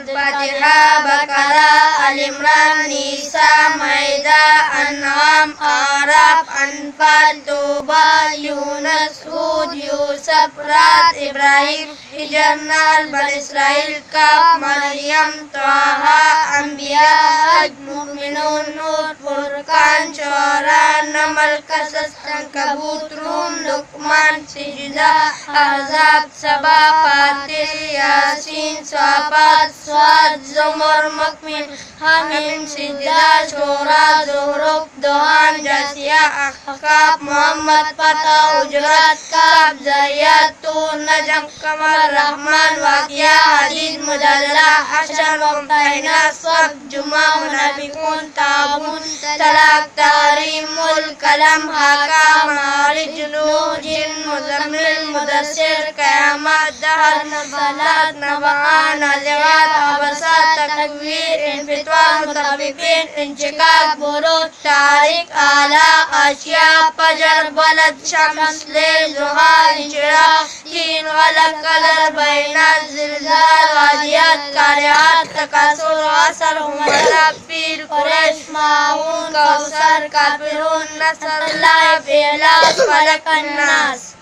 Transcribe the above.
फातिहा, बकरा, अल इमरान, निसा, माइदा, अनआम, आराफ, अनफाल, तौबा, यूनुस, हूद, यूसुफ, राद, इब्राहिम, हिजर, नाल, बनी इसराइल, कफ, मरियम, तहा, अंबिया, हज, मुमिनून, नूर, फुरकान, शुअरा, नमल, कसस, अनकबूत, रूम, लुकमान, सिजदा, अहज़ाब, सबा, फातिर, यासीन, स्वाफात, स्वाद, ज़ुमर, मुकमिल, हामीम, सिजदा, शूरा, ज़ुखरुफ, दुहान, जासिया, अहक़ाफ, मोहम्मद, फतह, हुजरात, काफ, ज़रियात, तूर, नजम, कमर, रहमान, वाक़िया, हदीद, मुजादला, हशर, मुम्तहिना, सफ़, जुमा, मुनाफ़िक़ून, ताबून, तलाक़, तहरीम, मुल्क, कलम, हाका, मारिज, नूह, जिन, मुज़म्मिल, मुदस्सिर, क़यामत, दहर, नज़लात, नबआत, नाज़िआत, अबसा, तकवीर, इन्फ़ितार, मुतफ़्फ़िफ़ीन, इंशिक़ाक़, बुरूज, तारीक़, आला, आशिया, फजर, बलद, शम्स, लैल, ज़ुहा, इंशिराक़, तीन, ग़लक़, क़दर, बैनात, ज़िलज़ाल, वादियात, क़ारिआत, तकासुर, असर, हुमज़ा, फ़ील, क़ुरैश, माऊन, कौसर, काफ़िरून, नस्र, लाइफ, इख़लास, फ़लक़, अन्नास।